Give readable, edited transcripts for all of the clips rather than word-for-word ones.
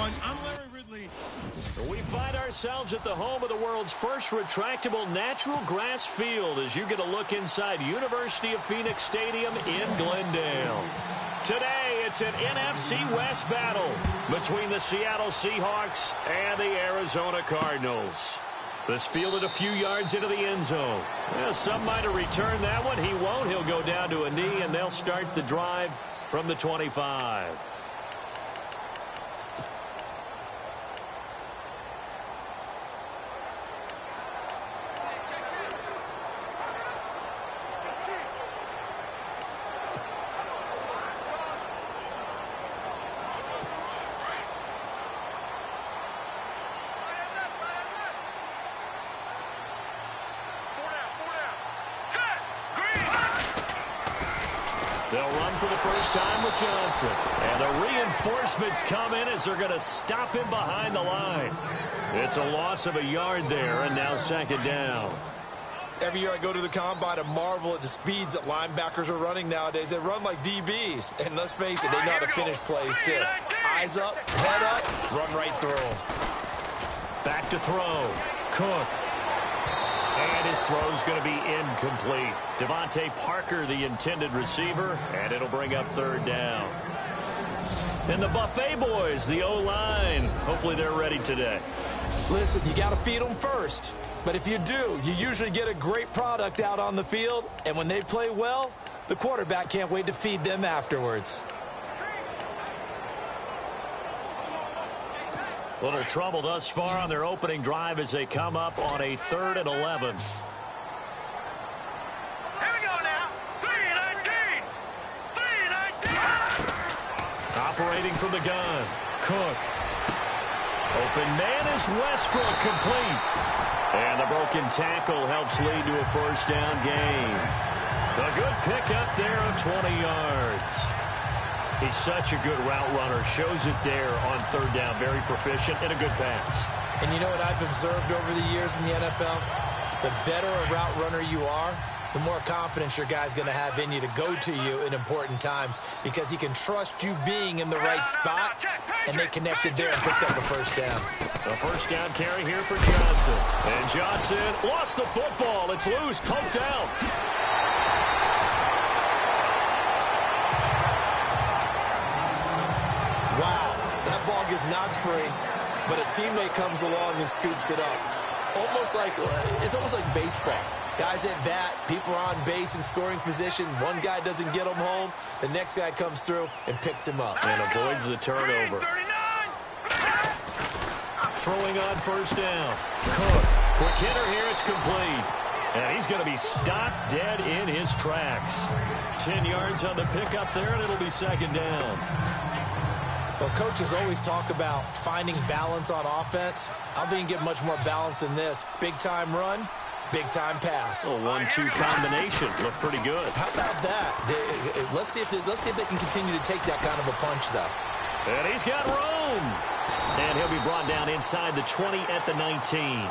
everyone. I'm Larry Ridley. We find ourselves at the home of the world's first retractable natural grass field as you get a look inside University of Phoenix Stadium in Glendale. Today, it's an NFC West battle between the Seattle Seahawks and the Arizona Cardinals. This fielded a few yards into the end zone. Well, some might have returned that one. He won't. He'll go down to a knee, and they'll start the drive from the 25. They'll run for the first time with Johnson. And the reinforcements come in as they're going to stop him behind the line. It's a loss of a yard there, and now second down. Every year I go to the combine and marvel at the speeds that linebackers are running nowadays. They run like DBs. And let's face it, they know how to finish plays too. Eyes up, head up, run right through them. Back to throw. Cook. And his throw's going to be incomplete. Devontae Parker, the intended receiver, and it'll bring up third down. And the Buffet boys, the O-line, hopefully they're ready today. Listen, you got to feed them first. But if you do, you usually get a great product out on the field. And when they play well, the quarterback can't wait to feed them afterwards. Little trouble thus far on their opening drive as they come up on a 3rd and 11. Here we go now. 3-19. 3-19. Operating from the gun. Cook. Open man is Westbrook, complete. And the broken tackle helps lead to a first down gain. A good pickup there of 20 yards. He's such a good route runner. Shows it there on third down. Very proficient and a good pass. And you know what I've observed over the years in the NFL? The better a route runner you are, the more confidence your guy's going to have in you to go to you in important times because he can trust you being in the right spot, and they connected there and picked up the first down. A first down carry here for Johnson. And Johnson lost the football. It's loose, poked out. Wow, that ball gets knocked free, but a teammate comes along and scoops it up. It's almost like baseball. Guys at bat, people are on base in scoring position. One guy doesn't get him home. The next guy comes through and picks him up. And avoids the turnover. Throwing on first down. Cook. Quick hitter here. It's complete. And he's going to be stopped dead in his tracks. 10 yards on the pickup there, and it'll be second down. Well, coaches always talk about finding balance on offense. I don't think you can get much more balance than this. Big-time run, big-time pass. A 1-2 combination. Looked pretty good. How about that? Let's see if they can continue to take that kind of a punch, though. And he's got room. And he'll be brought down inside the 20 at the 19.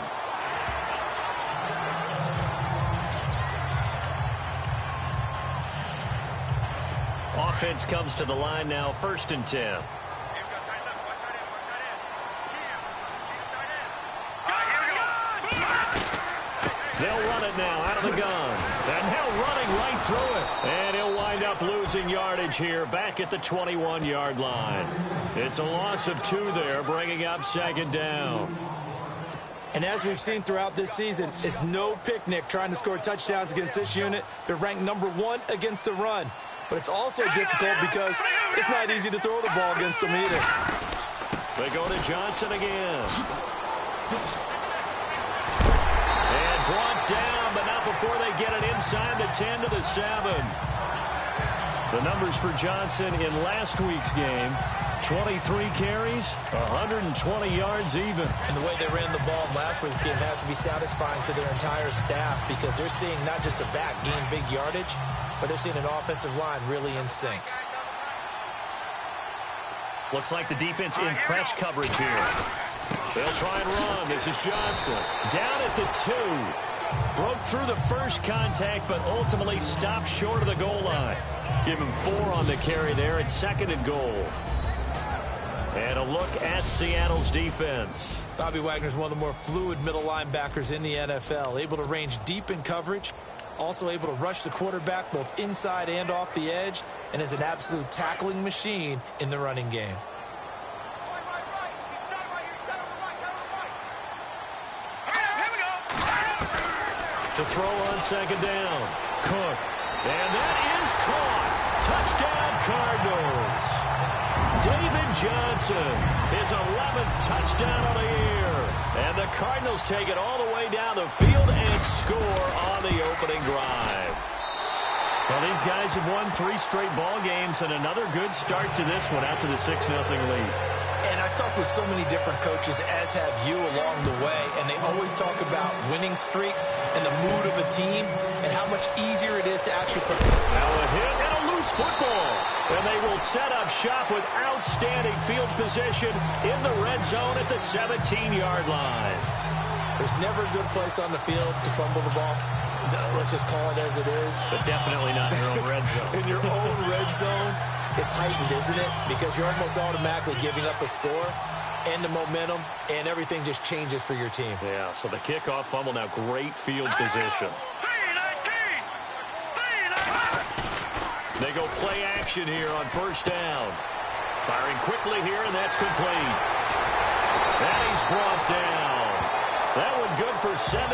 Offense comes to the line now, 1st and 10. They'll run it now out of the gun. And they're running right through it. And he'll wind up losing yardage here back at the 21-yard line. It's a loss of 2 there, bringing up second down. And as we've seen throughout this season, it's no picnic trying to score touchdowns against this unit. They're ranked number 1 against the run. But it's also difficult because it's not easy to throw the ball against them either. They go to Johnson again. Brought down, but not before they get it inside the 10 to the 7. The numbers for Johnson in last week's game, 23 carries, 120 yards even. And the way they ran the ball in last week's game has to be satisfying to their entire staff because they're seeing not just a back gain big yardage, but they're seeing an offensive line really in sync. Looks like the defense in press coverage here. They'll try and run. This is Johnson. Down at the 2. Broke through the first contact, but ultimately stopped short of the goal line. Give him 4 on the carry there at 2nd and goal. And a look at Seattle's defense. Bobby Wagner's one of the more fluid middle linebackers in the NFL, able to range deep in coverage, also able to rush the quarterback both inside and off the edge, and is an absolute tackling machine in the running game. To throw on second down, Cook. And that is caught. Touchdown, Cardinals. David Johnson, his 11th touchdown of the year. And the Cardinals take it all the way down the field and score on the opening drive. Well, these guys have won 3 straight ball games, and another good start to this one out to the 6-0 lead. And I've talked with so many different coaches, as have you, along the way, and they always talk about winning streaks and the mood of a team and how much easier it is to actually put. Now a hit and a loose football. And they will set up shop with outstanding field position in the red zone at the 17-yard line. There's never a good place on the field to fumble the ball. Let's just call it as it is. But definitely not in your own red zone. In your own red zone, it's heightened, isn't it? Because you're almost automatically giving up a score and the momentum, and everything just changes for your team. Yeah, so the kickoff fumble, now great field position. They go play action here on first down. Firing quickly here, and that's complete. And he's brought down. That one good for 17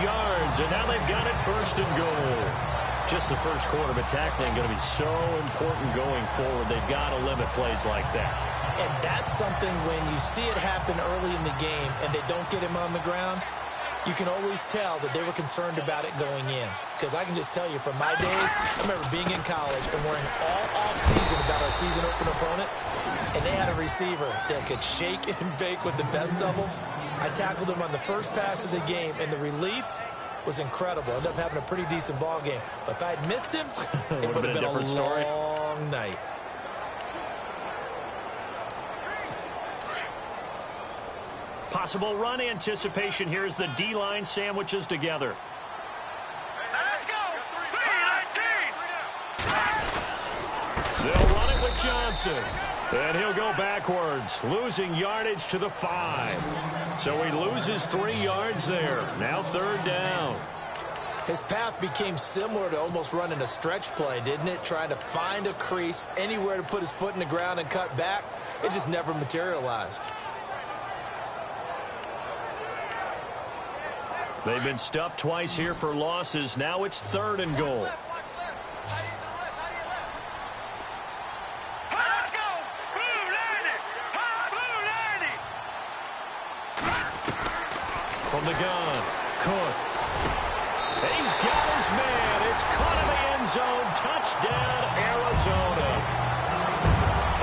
yards, and now they've got it first and goal. Just the first quarter, but tackling going to be so important going forward. They've got to limit plays like that. And that's something when you see it happen early in the game and they don't get him on the ground, you can always tell that they were concerned about it going in. Because I can just tell you from my days, I remember being in college and worrying all off-season about our season open opponent, and they had a receiver that could shake and bake with the best of them. I tackled him on the first pass of the game, and the relief was incredible. Ended up having a pretty decent ball game. But if I had missed him, it would have been a different story. long night. Possible run anticipation here as the D-line sandwiches together. Let's go. 3-19. They'll run it with Johnson. And he'll go backwards, losing yardage to the 5. So he loses 3 yards there. Now third down. His path became similar to almost running a stretch play, didn't it? Trying to find a crease, anywhere to put his foot in the ground and cut back. It just never materialized. They've been stuffed twice here for losses. Now it's third and goal. Let's go. Blue 90. Blue 90. From the gun, Cook. He's got his man. It's caught in the end zone. Touchdown, Arizona.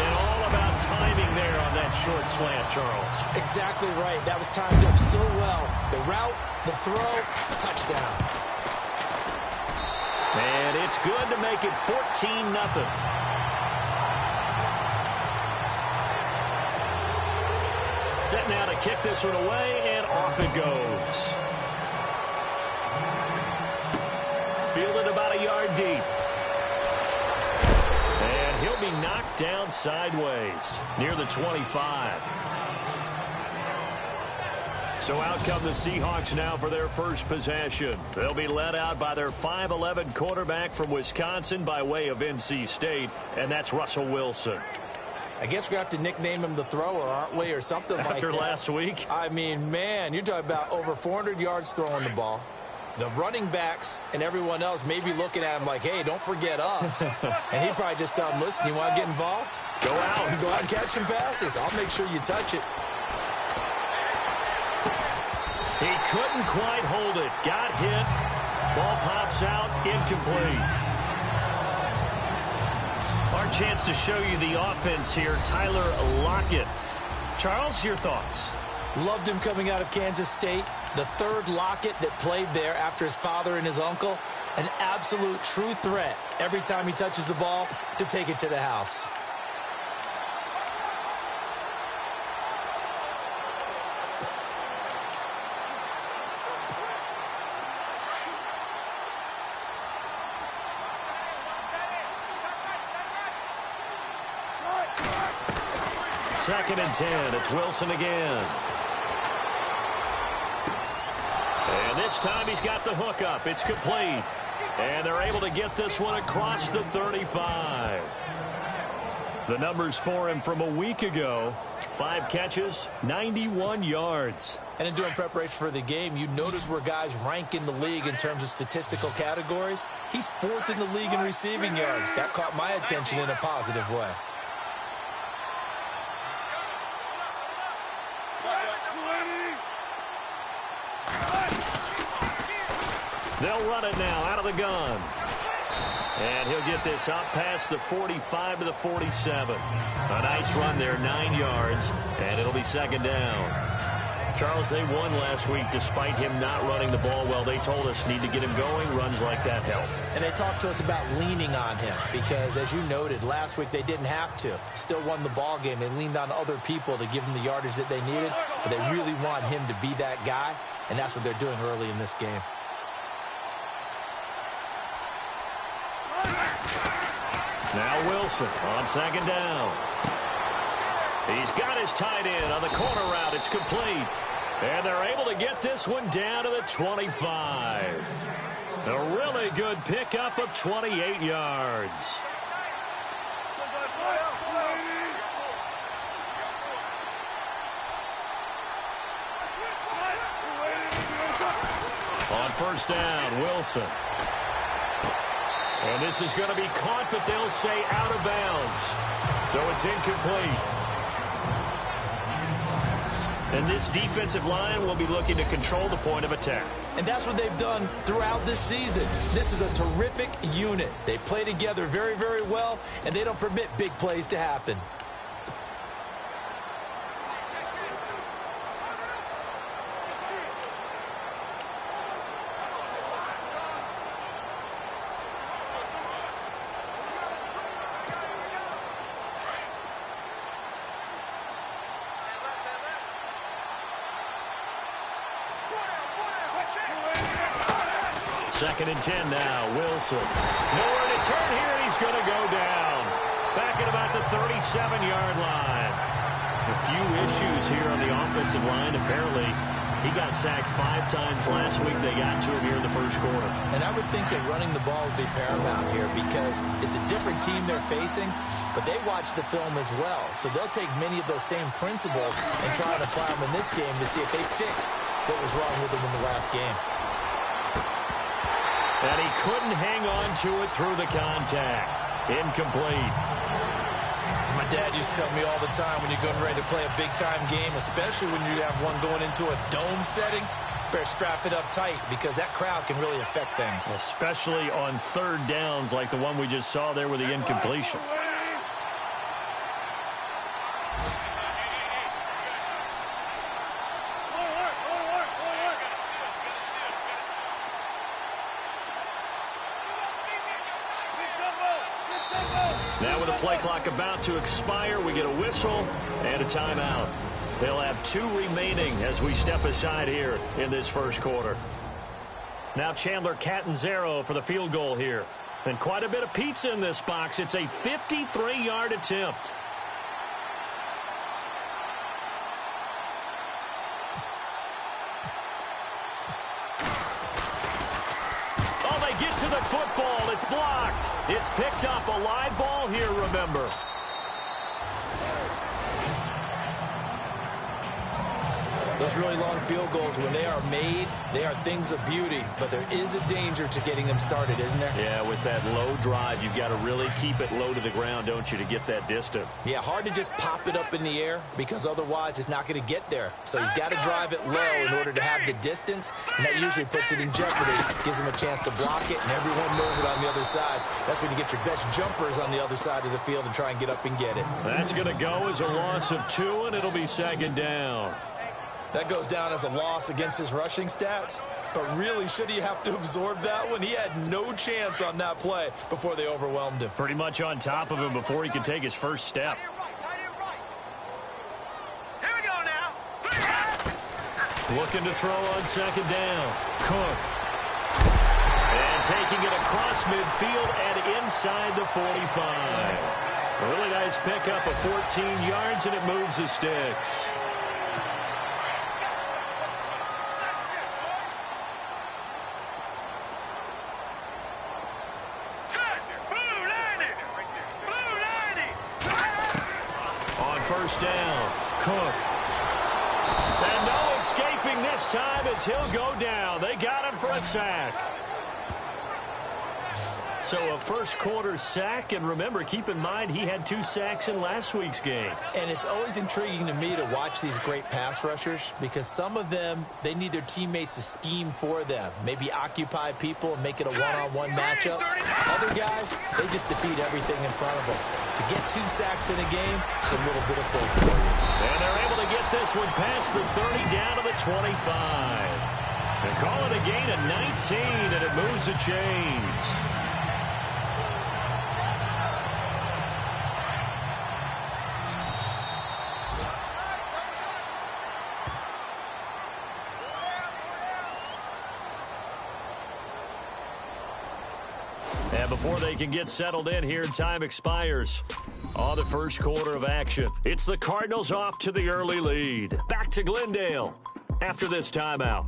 And all about timing there on that short slant, Charles. Exactly right. That was timed up so well. The route, the throw, touchdown. And it's good to make it 14-0. Set now to kick this one away, and off it goes. Fielded about a yard deep. And he'll be knocked down sideways near the 25. So out come the Seahawks now for their first possession. They'll be led out by their 5'11" quarterback from Wisconsin by way of NC State, and that's Russell Wilson. I guess we're going to have to nickname him the thrower, aren't we, or something like that. After last week? I mean, man, you're talking about over 400 yards throwing the ball. The running backs and everyone else may be looking at him like, hey, don't forget us. And he'd probably just tell him, listen, you want to get involved? Go out and catch some passes. I'll make sure you touch it. He couldn't quite hold it. Got hit. Ball pops out. Incomplete. Our chance to show you the offense here. Tyler Lockett. Charles, your thoughts? Loved him coming out of Kansas State. The third Lockett that played there after his father and his uncle. An absolute true threat every time he touches the ball to take it to the house. 2nd and 10. It's Wilson again. And this time he's got the hook up. It's complete. And they're able to get this one across the 35. The numbers for him from a week ago: 5 catches, 91 yards. And in doing preparation for the game, you notice where guys rank in the league in terms of statistical categories. He's 4th in the league in receiving yards. That caught my attention in a positive way. They'll run it now out of the gun. And he'll get this up past the 45 to the 47. A nice run there, 9 yards, and it'll be 2nd down. Charles, they won last week despite him not running the ball well. They told us need to get him going. Runs like that help. And they talked to us about leaning on him because, as you noted, last week they didn't have to. Still won the ball game. They leaned on other people to give them the yardage that they needed, but they really want him to be that guy, and that's what they're doing early in this game. Now Wilson on 2nd down. He's got his tight end on the corner route. It's complete. And they're able to get this one down to the 25. A really good pickup of 28 yards. On 1st down, Wilson. And this is going to be caught, but they'll say out of bounds. So it's incomplete. And this defensive line will be looking to control the point of attack. And that's what they've done throughout this season. This is a terrific unit. They play together very, very well, and they don't permit big plays to happen. Second and 10 now, Wilson. Nowhere to turn here, and he's going to go down. Back at about the 37-yard line. A few issues here on the offensive line. Apparently, he got sacked 5 times last week. They got to him here in the first quarter. And I would think that running the ball would be paramount here because it's a different team they're facing, but they watch the film as well. So they'll take many of those same principles and try to apply them in this game to see if they fixed what was wrong with them in the last game. And he couldn't hang on to it through the contact. Incomplete. As my dad used to tell me all the time, when you're getting ready to play a big-time game, especially when you have one going into a dome setting, better strap it up tight because that crowd can really affect things. Especially on 3rd downs like the one we just saw there with the incompletion. Now with the play clock about to expire, we get a whistle and a timeout. They'll have 2 remaining as we step aside here in this first quarter. Now Chandler Catanzaro for the field goal here. And quite a bit of pizza in this box. It's a 53-yard attempt. Get to the football. It's blocked. It's picked up. A live ball here, remember. Those really long field goals, when they are made, they are things of beauty. But there is a danger to getting them started, isn't there? Yeah, with that low drive, you've got to really keep it low to the ground, don't you, to get that distance. Yeah, hard to just pop it up in the air because otherwise it's not going to get there. So he's got to drive it low in order to have the distance, and that usually puts it in jeopardy, gives him a chance to block it, and everyone knows it on the other side. That's when you get your best jumpers on the other side of the field and try and get up and get it. That's going to go as a loss of 2, and it'll be 2nd down. That goes down as a loss against his rushing stats. But really, should he have to absorb that one? He had no chance on that play before they overwhelmed him. Pretty much on top of him before he could take his first step. Here we go now. Looking to throw on 2nd down. Cook. And taking it across midfield and inside the 45. Really nice pickup of 14 yards, and it moves the sticks. On first down, Cook. And no escaping this time as he'll go down. They got him for a sack. So a first-quarter sack, and remember, keep in mind, he had 2 sacks in last week's game. And it's always intriguing to me to watch these great pass rushers because some of them, they need their teammates to scheme for them, maybe occupy people and make it a one-on-one matchup. Other guys, they just defeat everything in front of them. To get 2 sacks in a game, it's a little bit of both for you. And they're able to get this one past the 30 down to the 25. They call it a gain of 19, and it moves the chains. And before they can get settled in here, time expires on the first quarter of action. It's the Cardinals off to the early lead. Back to Glendale after this timeout.